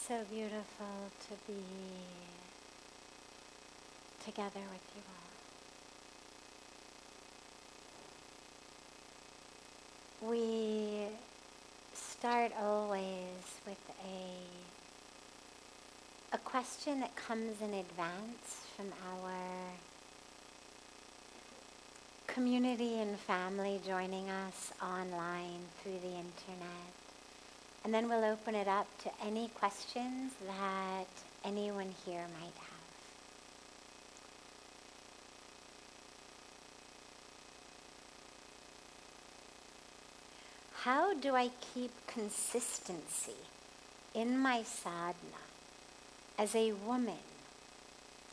So beautiful to be together with you all. We start always with a question that comes in advance from our community and family joining us online through the internet. And then we'll open it up to any questions that anyone here might have. How do I keep consistency in my sadhana as a woman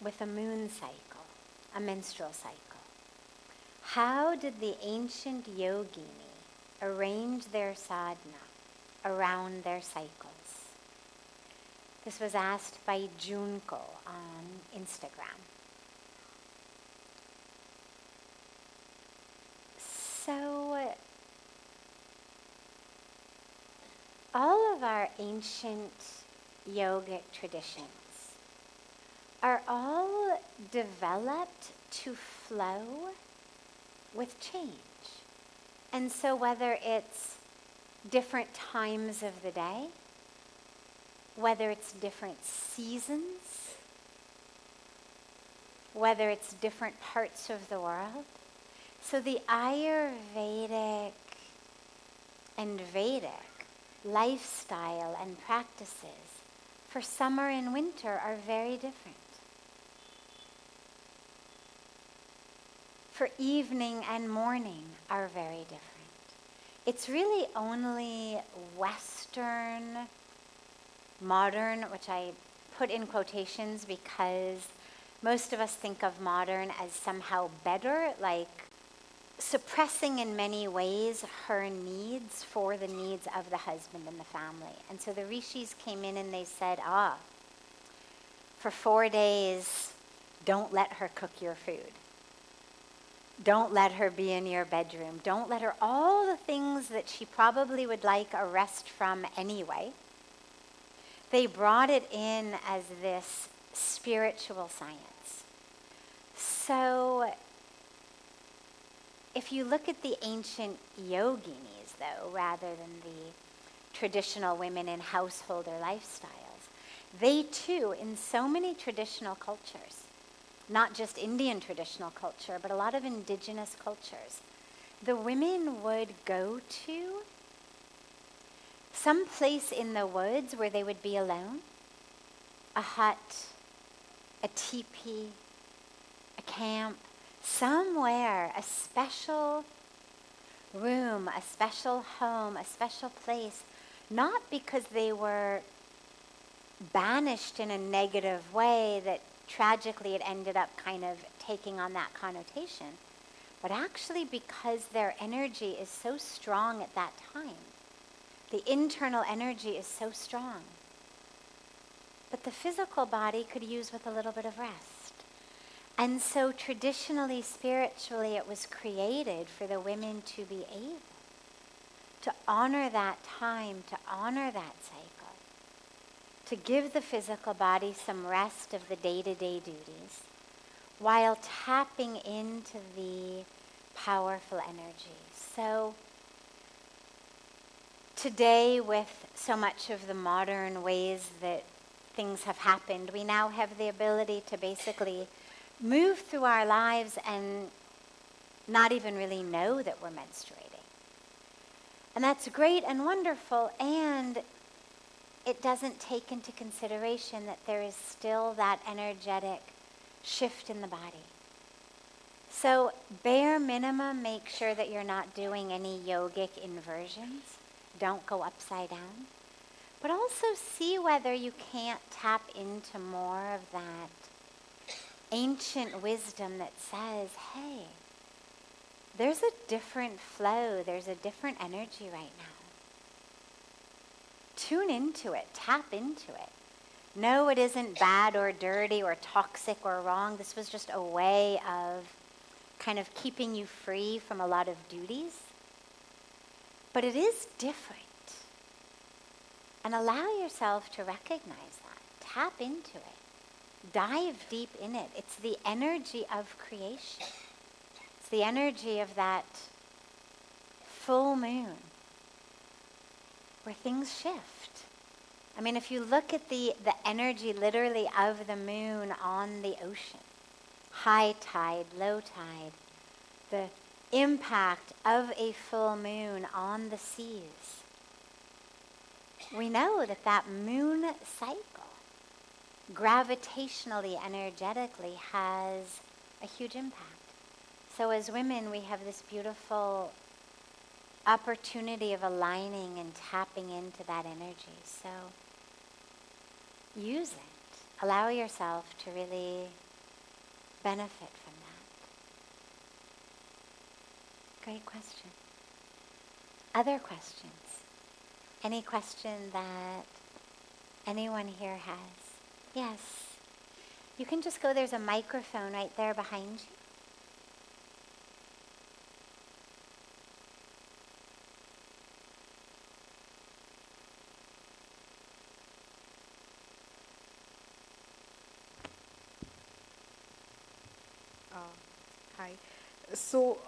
with a moon cycle, a menstrual cycle? How did the ancient yogini arrange their sadhana around their cycles? This was asked by Junko on Instagram. So, all of our ancient yogic traditions are all developed to flow with change. And so whether it's different times of the day, whether it's different seasons, whether it's different parts of the world. So the Ayurvedic and Vedic lifestyle and practices for summer and winter are very different. For evening and morning are very different. It's really only Western, modern, which I put in quotations because most of us think of modern as somehow better, like suppressing in many ways her needs for the needs of the husband and the family. And so the rishis came in and they said, for 4 days, don't let her cook your food. Don't let her be in your bedroom. Don't let her, all the things that she probably would like a rest from anyway. They brought it in as this spiritual science. So if you look at the ancient yoginis, though, rather than the traditional women in household or lifestyles, they too, in so many traditional cultures, not just Indian traditional culture, but a lot of indigenous cultures, the women would go to some place in the woods where they would be alone, a hut, a teepee, a camp, somewhere, a special room, a special home, a special place, not because they were banished in a negative way that tragically it ended up kind of taking on that connotation, but actually because their energy is so strong at that time. The internal energy is so strong. But the physical body could use with a little bit of rest. And so traditionally, spiritually, it was created for the women to be able to honor that time, to honor that cycle, to give the physical body some rest of the day-to-day duties, while tapping into the powerful energy. So today, with so much of the modern ways that things have happened, we now have the ability to basically move through our lives and not even really know that we're menstruating. And that's great and wonderful, and it doesn't take into consideration that there is still that energetic shift in the body. So bare minimum, make sure that you're not doing any yogic inversions. Don't go upside down. But also see whether you can't tap into more of that ancient wisdom that says, hey, there's a different flow, there's a different energy right now. Tune into it, tap into it. No, it isn't bad or dirty or toxic or wrong. This was just a way of kind of keeping you free from a lot of duties. But it is different. And allow yourself to recognize that. Tap into it. Dive deep in it. It's the energy of creation. It's the energy of that full moon where things shift. I mean, if you look at the energy literally of the moon on the ocean, high tide, low tide, the impact of a full moon on the seas, we know that that moon cycle gravitationally, energetically has a huge impact. So as women, we have this beautiful opportunity of aligning and tapping into that energy. So use it. Allow yourself to really benefit from that. Great question. Other questions? Any question that anyone here has? Yes. You can just go, there's a microphone right there behind you. Hi. So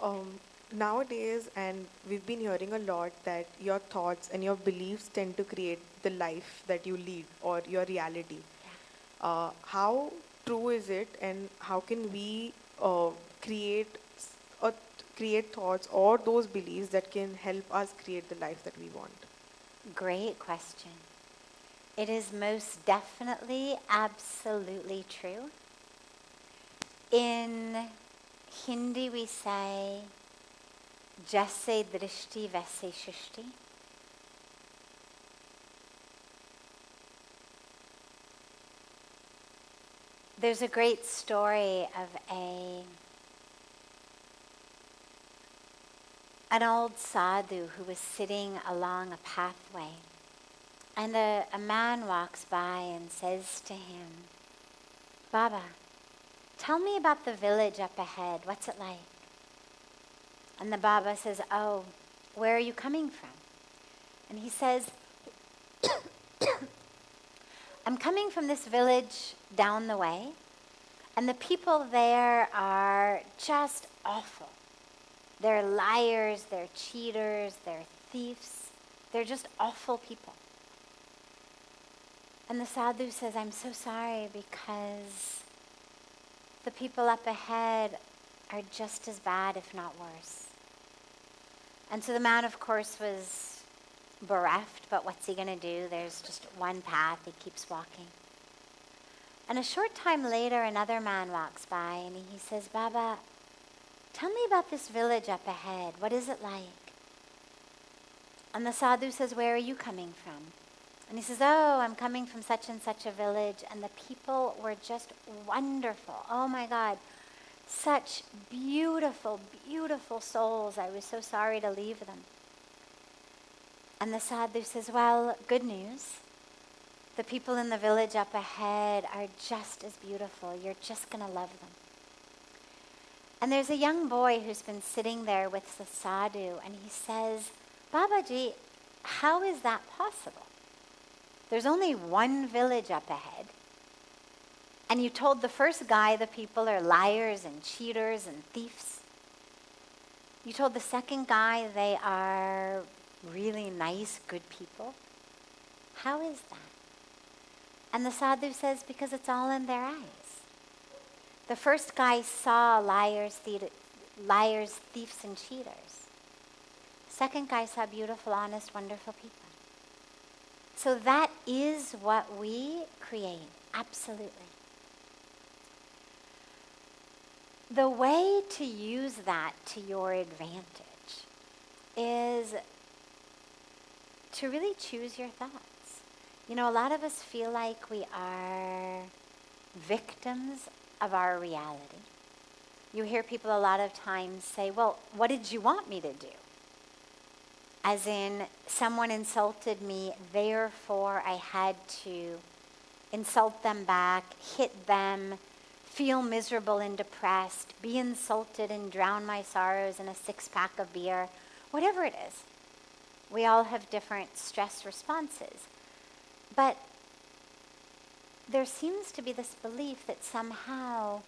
nowadays, and we've been hearing a lot that your thoughts and your beliefs tend to create the life that you lead or your reality. How true is it, and how can we create create thoughts or those beliefs that can help us create the life that we want? Great question. It is most definitely, absolutely true. In Hindi we say, jaise drishti vaise shrishti. There's a great story of an old sadhu who was sitting along a pathway, and a man walks by and says to him, Baba, tell me about the village up ahead. What's it like? And the Baba says, oh, where are you coming from? And he says, I'm coming from this village down the way, and the people there are just awful. They're liars, they're cheaters, they're thieves. They're just awful people. And the sadhu says, I'm so sorry, because the people up ahead are just as bad, if not worse. And so the man, of course, was bereft, but what's he going to do? There's just one path. He keeps walking. And a short time later, another man walks by, and he says, Baba, tell me about this village up ahead. What is it like? And the sadhu says, where are you coming from? And he says, oh, I'm coming from such and such a village, and the people were just wonderful. Oh my God, such beautiful, beautiful souls. I was so sorry to leave them. And the sadhu says, well, good news. The people in the village up ahead are just as beautiful. You're just going to love them. And there's a young boy who's been sitting there with the sadhu, and he says, Babaji, how is that possible? There's only one village up ahead. And you told the first guy the people are liars and cheaters and thieves. You told the second guy they are really nice, good people. How is that? And the sadhu says, because it's all in their eyes. The first guy saw liars, thieves, and cheaters. Second guy saw beautiful, honest, wonderful people. So that is what we create, absolutely. The way to use that to your advantage is to really choose your thoughts. You know, a lot of us feel like we are victims of our reality. You hear people a lot of times say, well, what did you want me to do? As in, someone insulted me, therefore I had to insult them back, hit them, feel miserable and depressed, be insulted and drown my sorrows in a 6-pack of beer, whatever it is. We all have different stress responses. But there seems to be this belief that somehow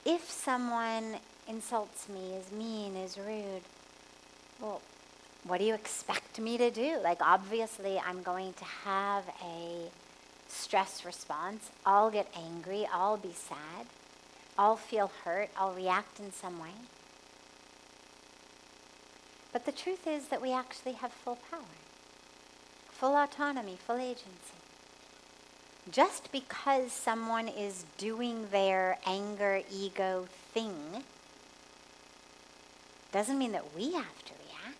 if someone insults me, is mean, is rude, well, what do you expect me to do? Like, obviously, I'm going to have a stress response. I'll get angry. I'll be sad. I'll feel hurt. I'll react in some way. But the truth is that we actually have full power, full autonomy, full agency. Just because someone is doing their anger, ego thing doesn't mean that we have to react.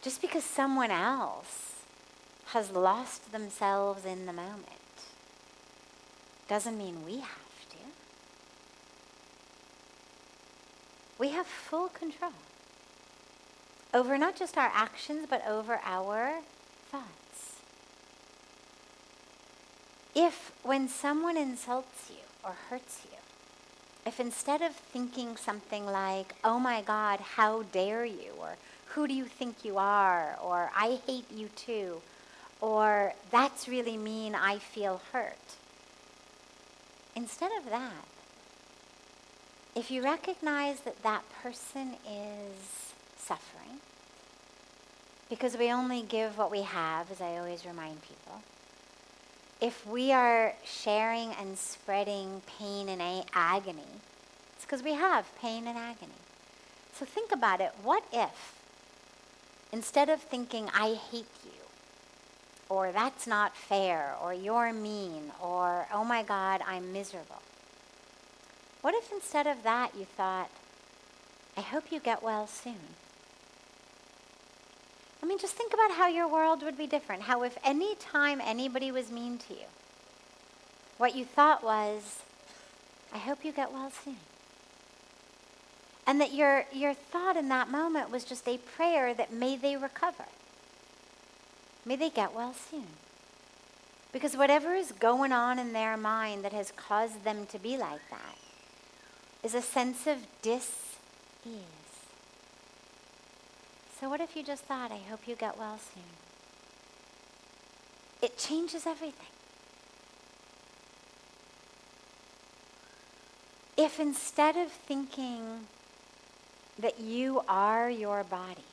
Just because someone else has lost themselves in the moment doesn't mean we have to. We have full control over not just our actions, but over our thoughts. If when someone insults you or hurts you, if instead of thinking something like, oh my God, how dare you, or who do you think you are, or I hate you too, or that's really mean, I feel hurt. Instead of that, if you recognize that that person is suffering, because we only give what we have, as I always remind people, if we are sharing and spreading pain and agony, it's because we have pain and agony. So think about it. What if, instead of thinking, I hate you, or that's not fair, or you're mean, or oh my God, I'm miserable, what if instead of that you thought, I hope you get well soon? I mean, just think about how your world would be different. How if any time anybody was mean to you, what you thought was, I hope you get well soon. And that your thought in that moment was just a prayer that may they recover. May they get well soon. Because whatever is going on in their mind that has caused them to be like that is a sense of dis-ease. So what if you just thought, I hope you get well soon? It changes everything. If instead of thinking that you are your body,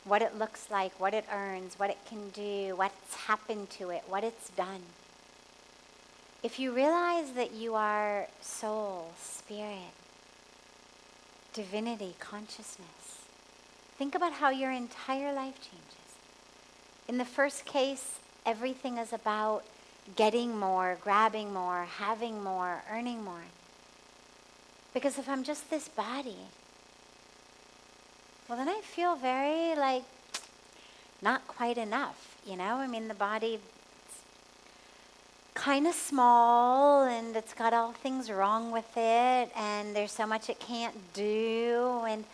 what it looks like, what it earns, what it can do, what's happened to it, what it's done, if you realize that you are soul, spirit, divinity, consciousness, think about how your entire life changes. In the first case, everything is about getting more, grabbing more, having more, earning more. Because if I'm just this body, well, then I feel very, not quite enough, you know? I mean, the body, it's kind of small, and it's got all things wrong with it, and there's so much it can't do, and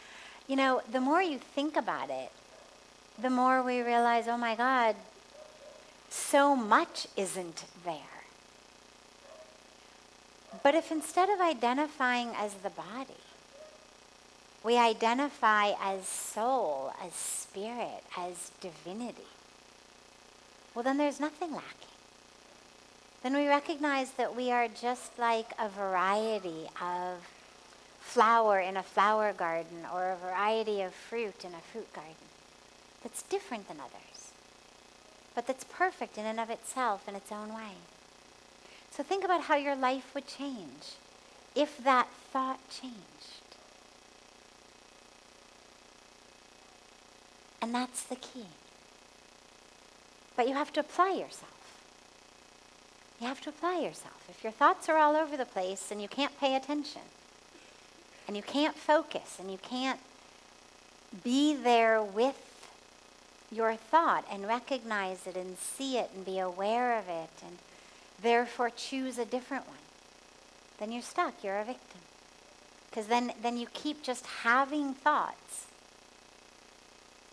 you know, the more you think about it, the more we realize, oh my God, so much isn't there. But if instead of identifying as the body, we identify as soul, as spirit, as divinity, well, then there's nothing lacking. Then we recognize that we are just like a variety of flower in a flower garden, or a variety of fruit in a fruit garden that's different than others, but that's perfect in and of itself in its own way. So think about how your life would change if that thought changed. And that's the key. But you have to apply yourself. You have to apply yourself. If your thoughts are all over the place and you can't pay attention, and you can't focus, and you can't be there with your thought and recognize it and see it and be aware of it and therefore choose a different one, then you're stuck, you're a victim. Because then you keep just having thoughts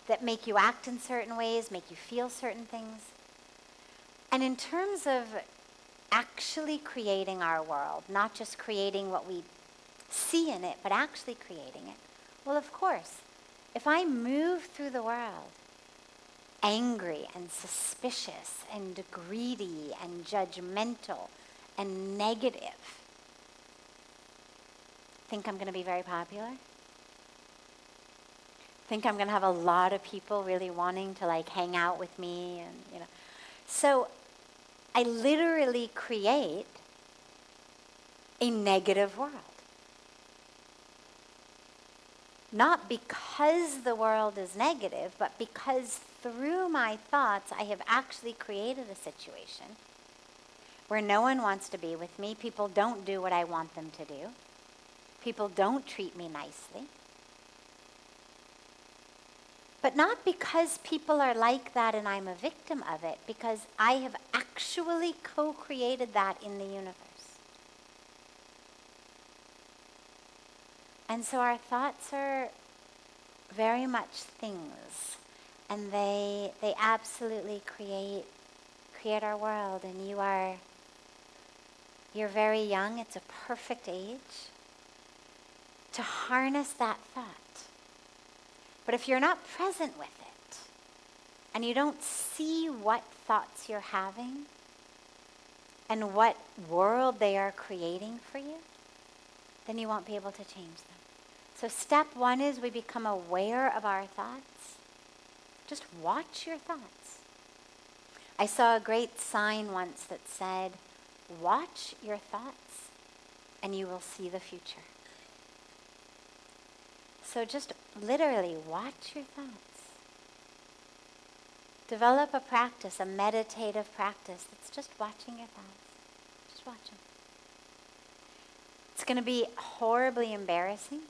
that make you act in certain ways, make you feel certain things. And in terms of actually creating our world, not just creating what we see in it, but actually creating it. Well, of course, if I move through the world angry and suspicious and greedy and judgmental and negative. Think I'm going to be very popular? Think I'm going to have a lot of people really wanting to like hang out with me and, you know. So I literally create a negative world. Not because the world is negative, but because through my thoughts I have actually created a situation where no one wants to be with me. People don't do what I want them to do. People don't treat me nicely. But not because people are like that and I'm a victim of it, because I have actually co-created that in the universe. And so our thoughts are very much things, and they absolutely create our world. And you're very young. It's a perfect age to harness that thought. But if you're not present with it, and you don't see what thoughts you're having and what world they are creating for you, then you won't be able to change them. So step one is we become aware of our thoughts. Just watch your thoughts. I saw a great sign once that said, watch your thoughts and you will see the future. So just literally watch your thoughts. Develop a practice, a meditative practice that's just watching your thoughts. Just watch them. It's going to be horribly embarrassing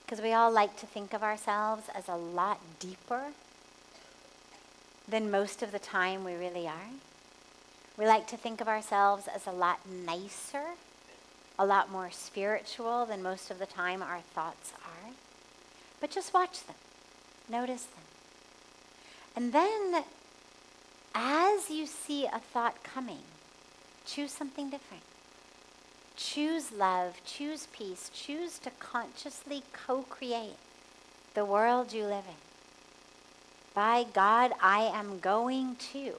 because we all like to think of ourselves as a lot deeper than most of the time we really are. We like to think of ourselves as a lot nicer, a lot more spiritual than most of the time our thoughts are. But just watch them. Notice them. And then, as you see a thought coming, choose something different. Choose love, choose peace, choose to consciously co-create the world you live in. By God, I am going to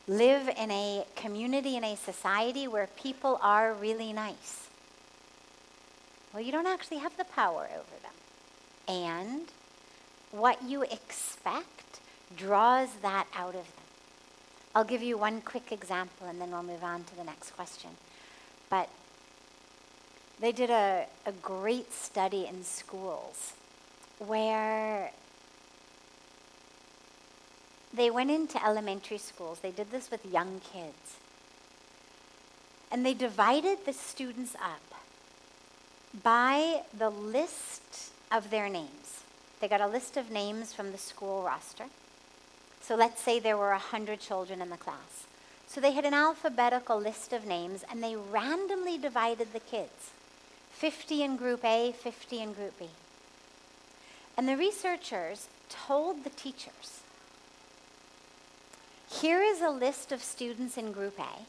live in a community, in a society where people are really nice. Well, you don't actually have the power over them. And what you expect draws that out of them. I'll give you one quick example and then we'll move on to the next question. But they did a great study in schools where they went into elementary schools. They did this with young kids. And they divided the students up by the list of their names. They got a list of names from the school roster. So let's say there were 100 children in the class. So they had an alphabetical list of names and they randomly divided the kids. 50 in group A, 50 in group B. And the researchers told the teachers, here is a list of students in group A.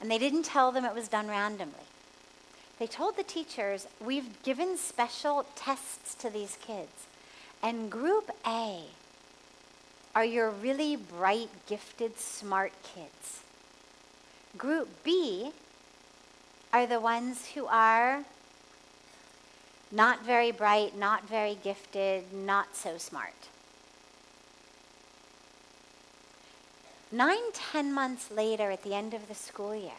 And they didn't tell them it was done randomly. They told the teachers, we've given special tests to these kids. And group A are your really bright, gifted, smart kids. Group B are the ones who are not very bright, not very gifted, not so smart. 9-10 months later, at the end of the school year,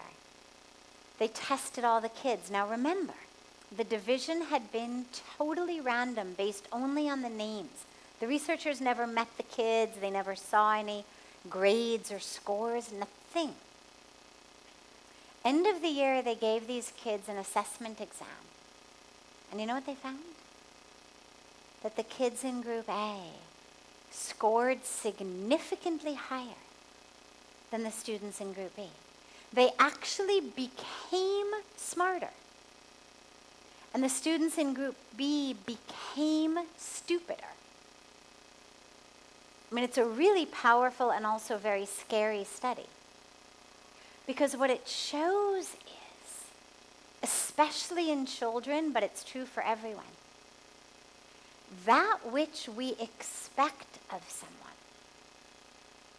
they tested all the kids. Now remember, the division had been totally random based only on the names. The researchers never met the kids. They never saw any grades or scores, nothing. End of the year, they gave these kids an assessment exam. And you know what they found? That the kids in group A scored significantly higher than the students in group B. They actually became smarter. And the students in group B became stupider. I mean, it's a really powerful and also very scary study. Because what it shows is, especially in children, but it's true for everyone, that which we expect of someone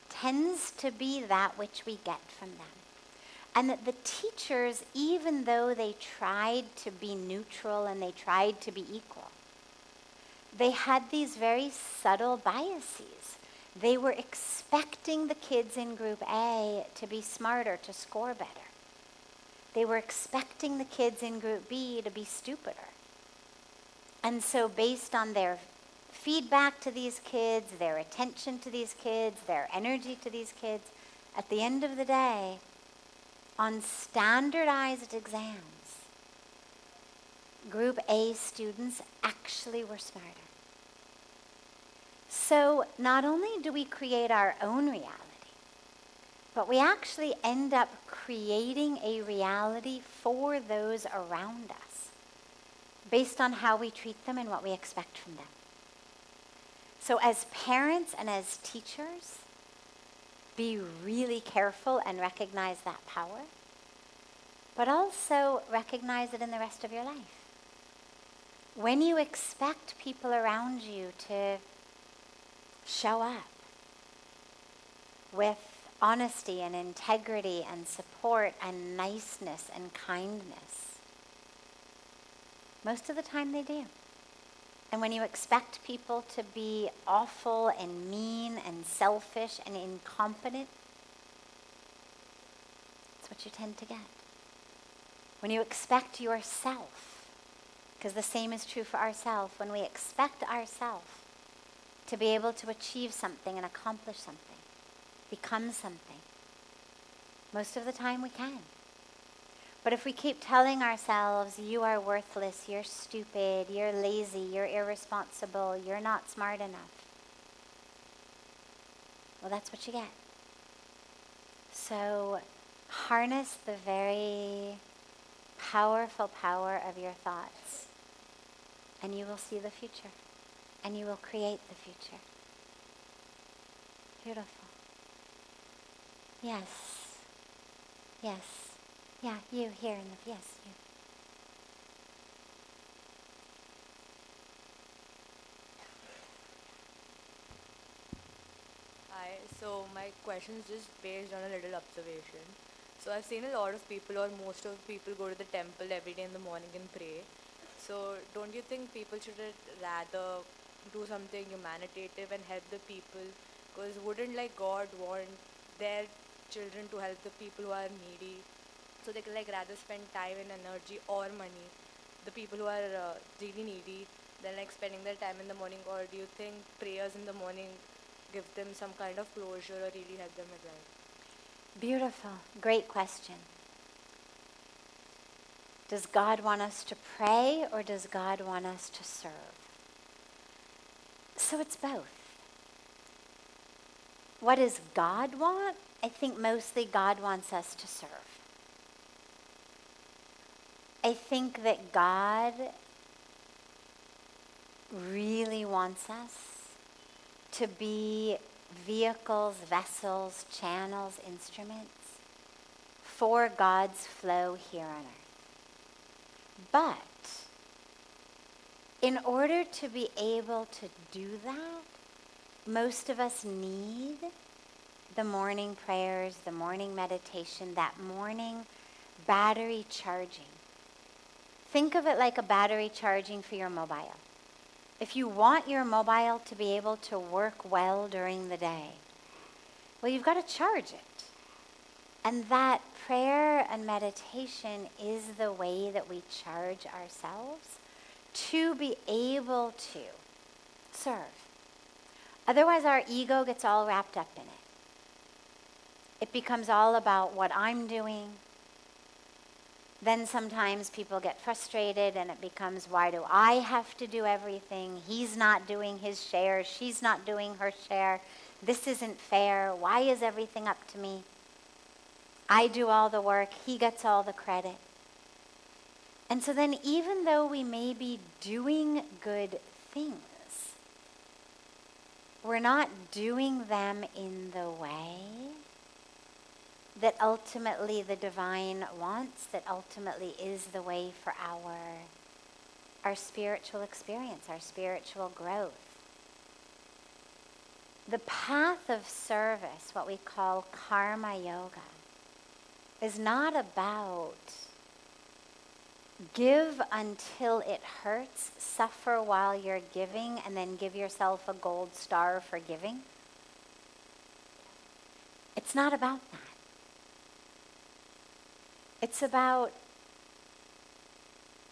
tends to be that which we get from them. And that the teachers, even though they tried to be neutral and they tried to be equal, they had these very subtle biases. They were expecting the kids in group A to be smarter, to score better. They were expecting the kids in group B to be stupider. And so based on their feedback to these kids, their attention to these kids, their energy to these kids, at the end of the day, on standardized exams, group A students actually were smarter. So not only do we create our own reality, but we actually end up creating a reality for those around us based on how we treat them and what we expect from them. So as parents and as teachers, be really careful and recognize that power, but also recognize it in the rest of your life. When you expect people around you to show up with honesty and integrity and support and niceness and kindness, most of the time they do. And when you expect people to be awful and mean and selfish and incompetent, that's what you tend to get. When you expect yourself, because the same is true for ourselves, when we expect ourselves to be able to achieve something and accomplish something, become something, most of the time we can. But if we keep telling ourselves, you are worthless, you're stupid, you're lazy, you're irresponsible, you're not smart enough, well, that's what you get. So harness the very powerful power of your thoughts, and you will see the future, and you will create the future. Beautiful. Yes. Yes. Yeah, you here in the, yes, you. Hi, so my question is just based on a little observation. So I've seen a lot of people, or most of people, go to the temple every day in the morning and pray. So don't you think people should rather do something humanitative and help the people? Because wouldn't like God want their children to help the people who are needy? So they can like rather spend time and energy or money, the people who are really needy, than like spending their time in the morning. Or do you think prayers in the morning give them some kind of closure or really help them with life? Beautiful. Great question. Does God want us to pray or does God want us to serve? So it's both. What does God want? I think mostly God wants us to serve. I think that God really wants us to be vehicles, vessels, channels, instruments for God's flow here on earth. But in order to be able to do that, most of us need the morning prayers, the morning meditation, that morning battery charging. Think of it like a battery charging for your mobile. If you want your mobile to be able to work well during the day, well, you've got to charge it. And that prayer and meditation is the way that we charge ourselves to be able to serve. Otherwise, our ego gets all wrapped up in it. It becomes all about what I'm doing. Then sometimes people get frustrated and it becomes, why do I have to do everything? He's not doing his share. She's not doing her share. This isn't fair. Why is everything up to me? I do all the work. He gets all the credit. And so then even though we may be doing good things, we're not doing them in the way that ultimately the divine wants, that ultimately is the way for our spiritual experience, our spiritual growth. The path of service, what we call karma yoga, is not about give until it hurts, suffer while you're giving, and then give yourself a gold star for giving. It's not about that. It's about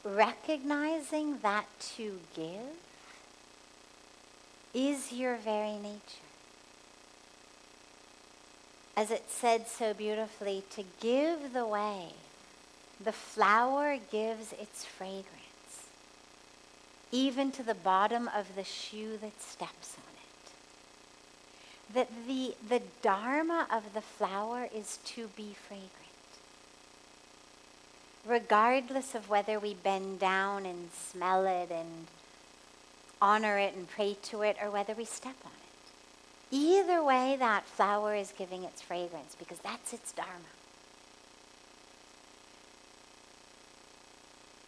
recognizing that to give is your very nature. As it said so beautifully, to give the way, the flower gives its fragrance, even to the bottom of the shoe that steps on it. That the dharma of the flower is to be fragrant. Regardless of whether we bend down and smell it and honor it and pray to it, or whether we step on it. Either way, that flower is giving its fragrance because that's its dharma.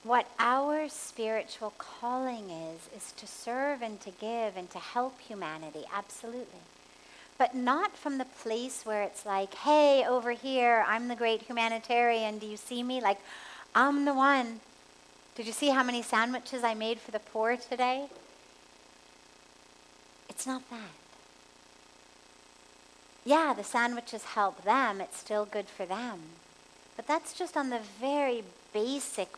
What our spiritual calling is to serve and to give and to help humanity, absolutely. But not from the place where it's like, hey, over here, I'm the great humanitarian, do you see me? Like, I'm the one. Did you see how many sandwiches I made for the poor today? It's not that. Yeah, the sandwiches help them, it's still good for them. But that's just on the very basic,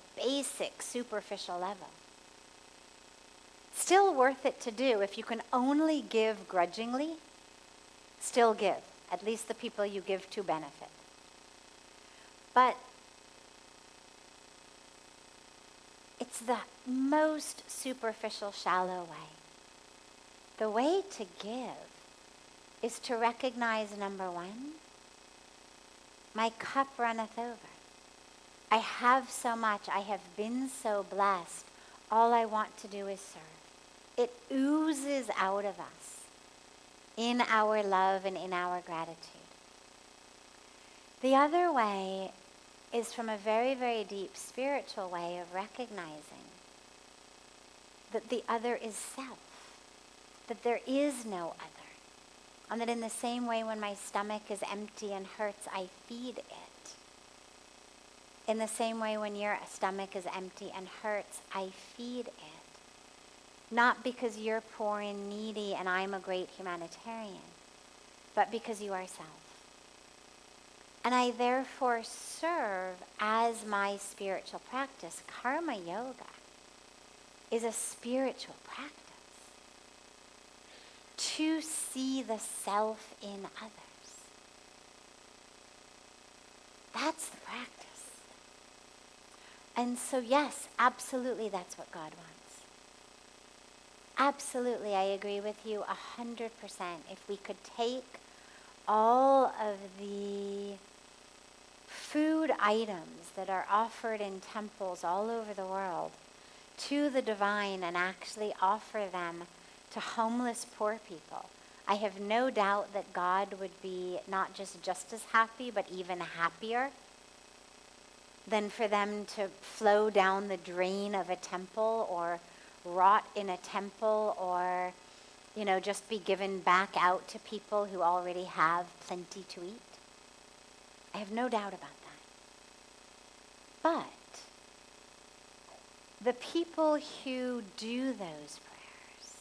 superficial level. Still worth it to do. If you can only give grudgingly, still give. At least the people you give to benefit. But it's the most superficial, shallow way. The way to give is to recognize, number one, my cup runneth over. I have so much. I have been so blessed. All I want to do is serve. It oozes out of us in our love and in our gratitude. The other way is from a very, very deep spiritual way of recognizing that the other is self, that there is no other. And that in the same way when my stomach is empty and hurts, I feed it. In the same way when your stomach is empty and hurts, I feed it. Not because you're poor and needy and I'm a great humanitarian, but because you are self. And I therefore serve as my spiritual practice. Karma yoga is a spiritual practice. To see the self in others. That's the practice. And so yes, absolutely that's what God wants. Absolutely, I agree with you 100%. If we could take all of the food items that are offered in temples all over the world to the divine and actually offer them to homeless poor people, I have no doubt that God would be not just as happy, but even happier than for them to flow down the drain of a temple or rot in a temple or, just be given back out to people who already have plenty to eat. I have no doubt about that. But the people who do those prayers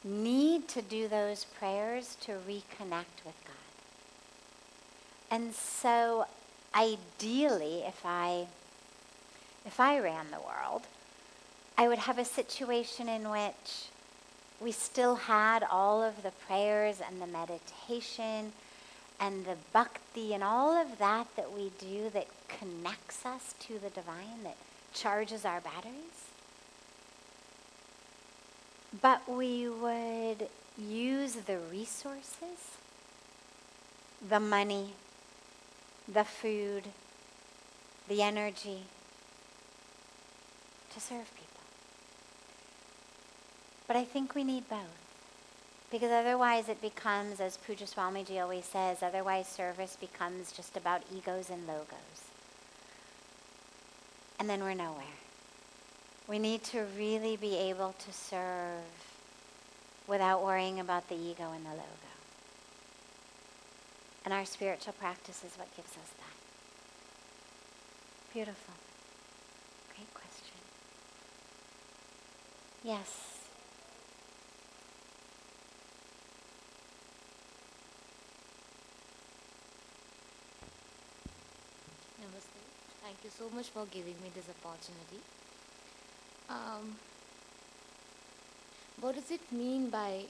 need to do those prayers to reconnect with God. And so ideally, if I ran the world, I would have a situation in which we still had all of the prayers and the meditation and the bhakti and all of that we do that connects us to the divine, that charges our batteries. But we would use the resources, the money, the food, the energy to serve people. But I think we need both. Because otherwise it becomes, as Pujya Swamiji always says, otherwise service becomes just about egos and logos. And then we're nowhere. We need to really be able to serve without worrying about the ego and the logo. And our spiritual practice is what gives us that. Beautiful. Great question. Yes. Namaste. Thank you so much for giving me this opportunity. Um, what does it mean by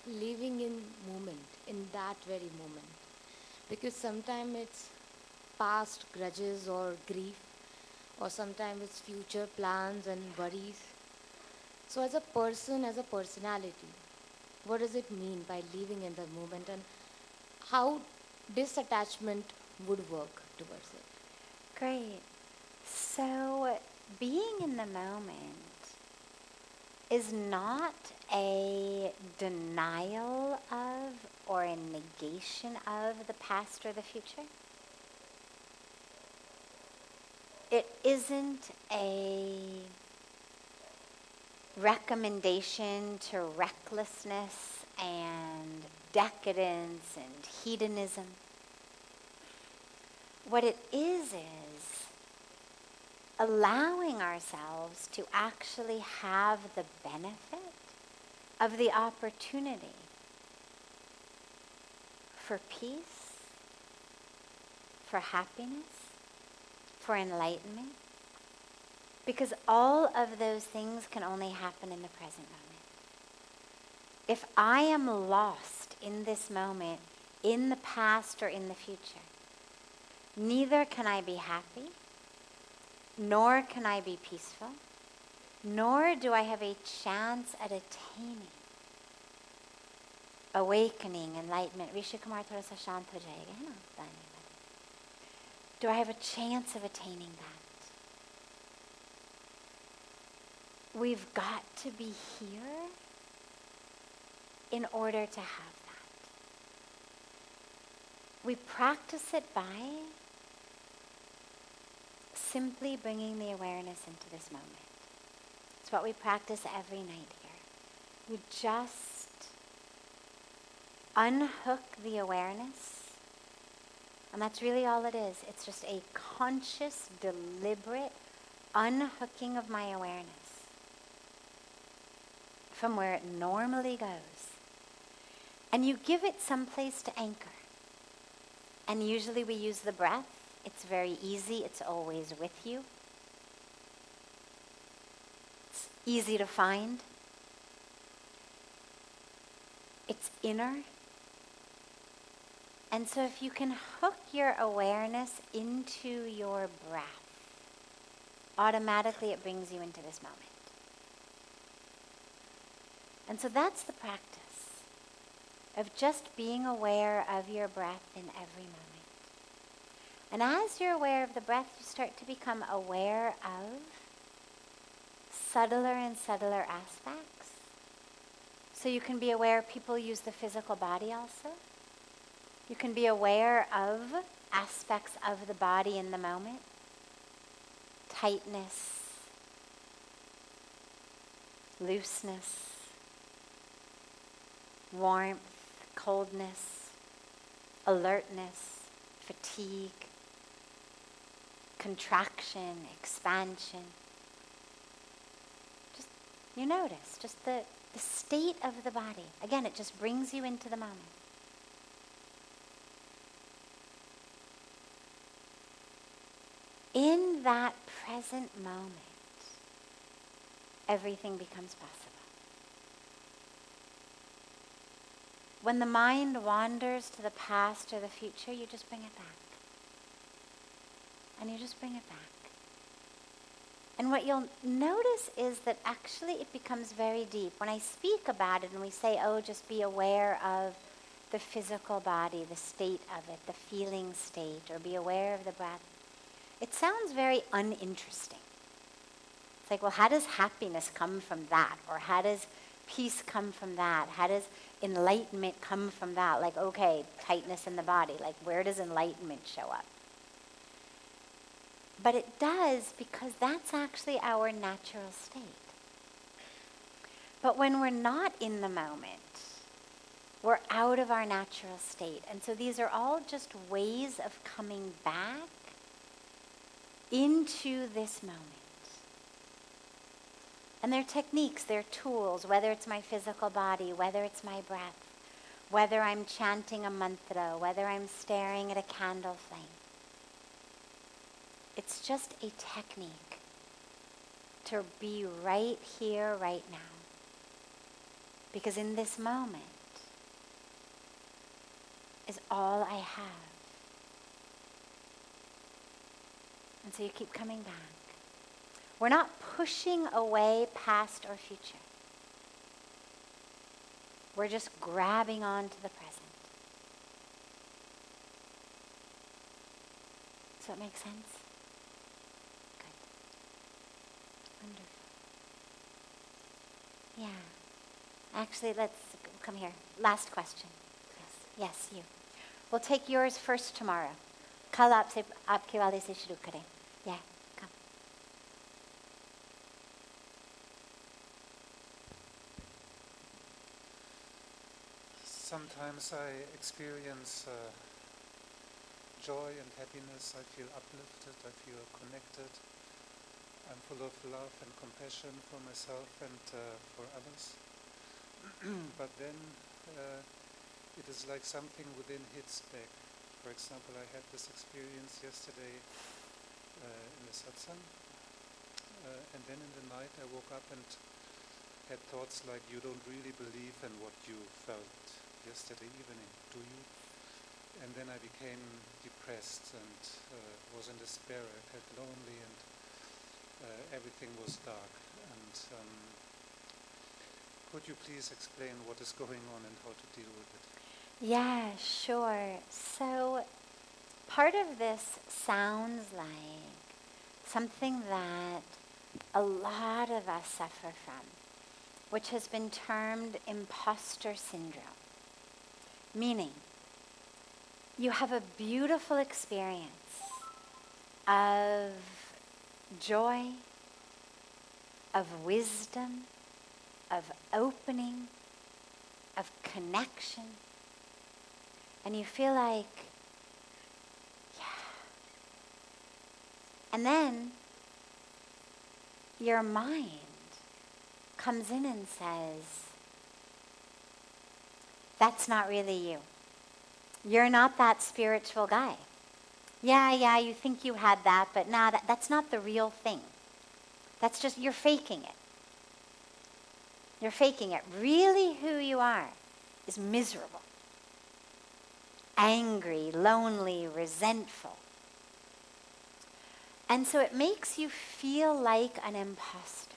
living in moment, in that very moment? Because sometimes it's past grudges or grief, or sometimes it's future plans and worries. So as a person, as a personality, what does it mean by living in the moment, and how disattachment would work towards it? Great. So being in the moment is not a denial of or a negation of the past or the future. It isn't a recommendation to recklessness and decadence and hedonism. What it is allowing ourselves to actually have the benefit of the opportunity for peace, for happiness, for enlightenment, because all of those things can only happen in the present moment. If I am lost in this moment, in the past or in the future, neither can I be happy, nor can I be peaceful, nor do I have a chance at attaining awakening, enlightenment. Rishi Kumar thoda sa shant ho jayega, hai na? Do I have a chance of attaining that? We've got to be here in order to have that. We practice it by simply bringing the awareness into this moment. It's what we practice every night here. We just unhook the awareness, and that's really all it is. It's just a conscious, deliberate unhooking of my awareness from where it normally goes. And you give it some place to anchor. And usually we use the breath. It's very easy. It's always with you. It's easy to find. It's inner. And so if you can hook your awareness into your breath, automatically it brings you into this moment. And so that's the practice of just being aware of your breath in every moment. And as you're aware of the breath, you start to become aware of subtler and subtler aspects. So you can be aware people use the physical body also. You can be aware of aspects of the body in the moment. Tightness, looseness, warmth, coldness, alertness, fatigue, contraction, expansion. Just, you notice, just the state of the body. Again, it just brings you into the moment. In that present moment, everything becomes possible. When the mind wanders to the past or the future, you just bring it back. And you just bring it back. And what you'll notice is that actually it becomes very deep. When I speak about it and we say, oh, just be aware of the physical body, the state of it, the feeling state, or be aware of the breath, it sounds very uninteresting. It's like, well, how does happiness come from that? Or how does peace come from that? How does enlightenment come from that? Like, okay, tightness in the body. Like, where does enlightenment show up? But it does because that's actually our natural state. But when we're not in the moment, we're out of our natural state. And so these are all just ways of coming back into this moment. And they're techniques, they're tools, whether it's my physical body, whether it's my breath, whether I'm chanting a mantra, whether I'm staring at a candle flame. It's just a technique to be right here, right now. Because in this moment is all I have. And so you keep coming back. We're not pushing away past or future. We're just grabbing onto the present. Does that make sense? Good. Wonderful. Yeah. Actually, let's come here. Last question. Yes, you. We'll take yours first tomorrow. Kal aapke wale se shuru kare. Yeah, come. Sometimes I experience joy and happiness. I feel uplifted. I feel connected. I'm full of love and compassion for myself and for others. But then it is like something within hits back. For example, I had this experience yesterday in the Satsang, and then in the night I woke up and had thoughts like, you don't really believe in what you felt yesterday evening, do you? And then I became depressed and was in despair. I felt lonely and everything was dark. And could you please explain what is going on and how to deal with it? Yeah, sure. So part of this sounds like something that a lot of us suffer from, which has been termed impostor syndrome. Meaning, you have a beautiful experience of joy, of wisdom, of opening, of connection, and you feel like, yeah. And then your mind comes in and says, that's not really you. You're not that spiritual guy. Yeah, you think you had that, but nah, that's not the real thing. That's just, you're faking it. You're faking it. Really who you are is miserable, angry, lonely, resentful. And so it makes you feel like an imposter.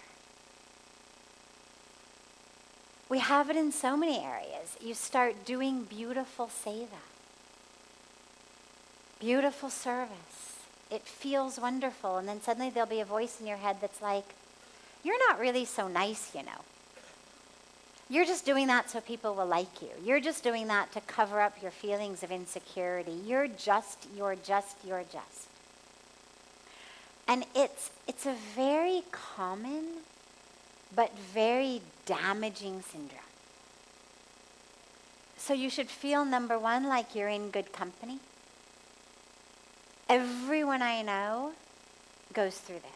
We have it in so many areas. You start doing beautiful seva, beautiful service. It feels wonderful, and then suddenly there'll be a voice in your head that's like, you're not really so nice, you know. You're just doing that so people will like you. You're just doing that to cover up your feelings of insecurity. You're just. And it's a very common but very damaging syndrome. So you should feel, number one, like you're in good company. Everyone I know goes through this.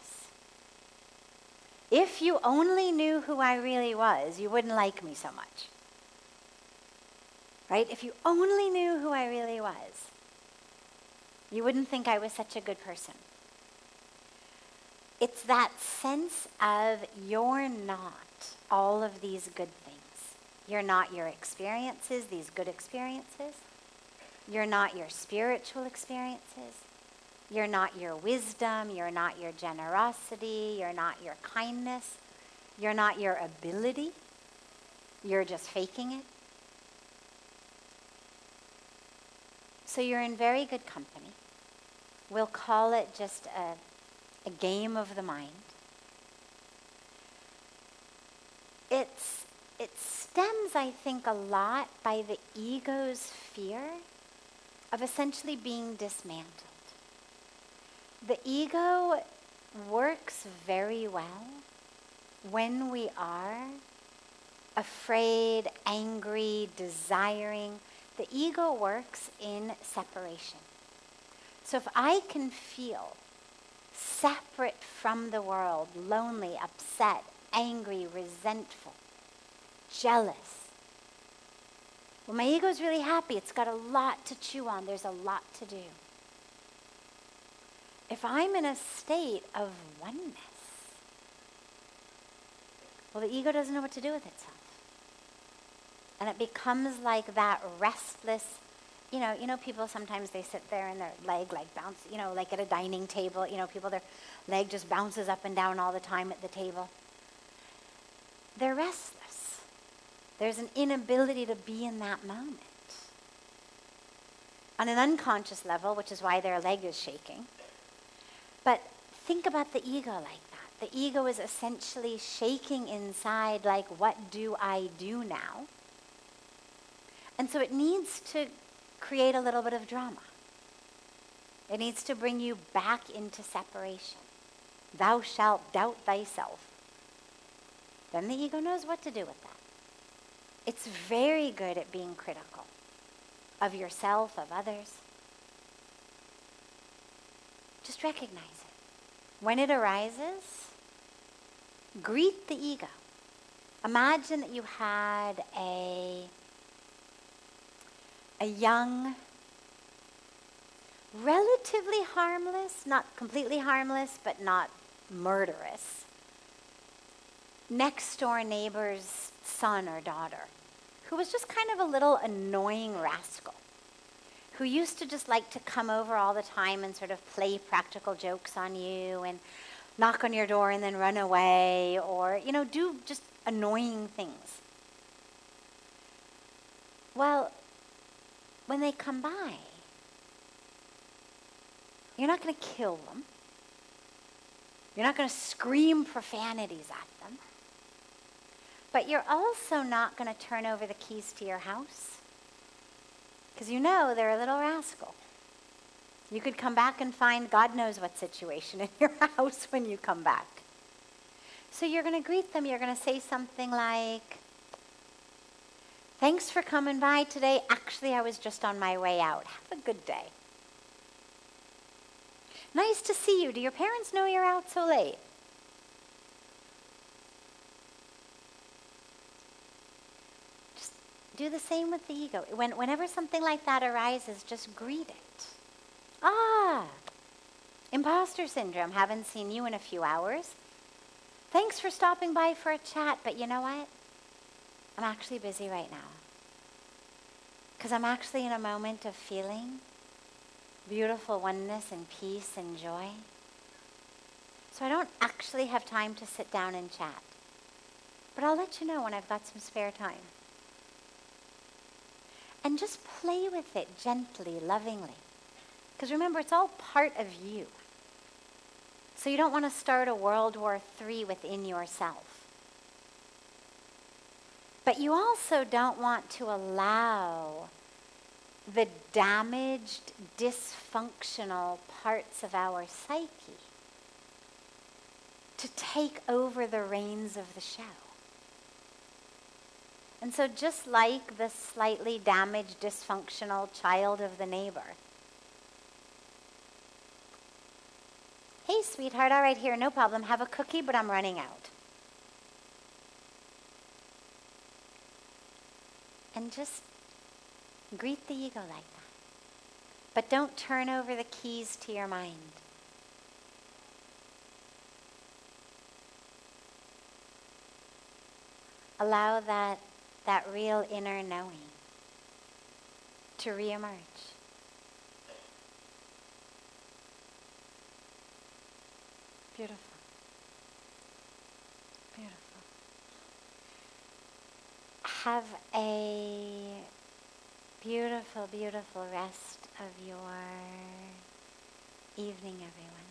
If you only knew who I really was, you wouldn't like me so much. Right? If you only knew who I really was, you wouldn't think I was such a good person. It's that sense of you're not all of these good things. You're not your experiences, these good experiences. You're not your spiritual experiences. You're not your wisdom. You're not your generosity. You're not your kindness. You're not your ability. You're just faking it. So you're in very good company. We'll call it just a game of the mind. It stems, I think, a lot by the ego's fear of essentially being dismantled. The ego works very well when we are afraid, angry, desiring. The ego works in separation. So if I can feel separate from the world, lonely, upset, angry, resentful, jealous, well, my ego's really happy. It's got a lot to chew on. There's a lot to do. If I'm in a state of oneness, well, the ego doesn't know what to do with itself. And it becomes like that restless, you know, people sometimes they sit there and their leg like bounce, like at a dining table, people, their leg just bounces up and down all the time at the table. They're restless. There's an inability to be in that moment. On an unconscious level, which is why their leg is shaking. But think about the ego like that. The ego is essentially shaking inside like, what do I do now? And so it needs to create a little bit of drama. It needs to bring you back into separation. Thou shalt doubt thyself. Then the ego knows what to do with that. It's very good at being critical of yourself, of others. Just recognize it. When it arises, greet the ego. Imagine that you had a young, relatively harmless, not completely harmless, but not murderous, next door neighbor's son or daughter, who was just kind of a little annoying rascal, who used to just like to come over all the time and sort of play practical jokes on you and knock on your door and then run away, or, do just annoying things. Well, when they come by, you're not going to kill them. You're not going to scream profanities at them. But you're also not going to turn over the keys to your house, because they're a little rascal. You could come back and find God knows what situation in your house when you come back. So you're going to greet them. You're going to say something like, thanks for coming by today. Actually, I was just on my way out. Have a good day. Nice to see you. Do your parents know you're out so late? Just do the same with the ego. Whenever something like that arises, just greet it. Ah, impostor syndrome. Haven't seen you in a few hours. Thanks for stopping by for a chat, but you know what? I'm actually busy right now. Because I'm actually in a moment of feeling beautiful oneness and peace and joy. So I don't actually have time to sit down and chat. But I'll let you know when I've got some spare time. And just play with it gently, lovingly. Because remember, it's all part of you. So you don't want to start a World War III within yourself. But you also don't want to allow the damaged, dysfunctional parts of our psyche to take over the reins of the show. And so just like the slightly damaged, dysfunctional child of the neighbor, hey, sweetheart, all right, here, no problem. Have a cookie, but I'm running out. And just greet the ego like that. But don't turn over the keys to your mind. Allow that real inner knowing to reemerge. Beautiful. Beautiful. Have a beautiful, beautiful rest of your evening, everyone.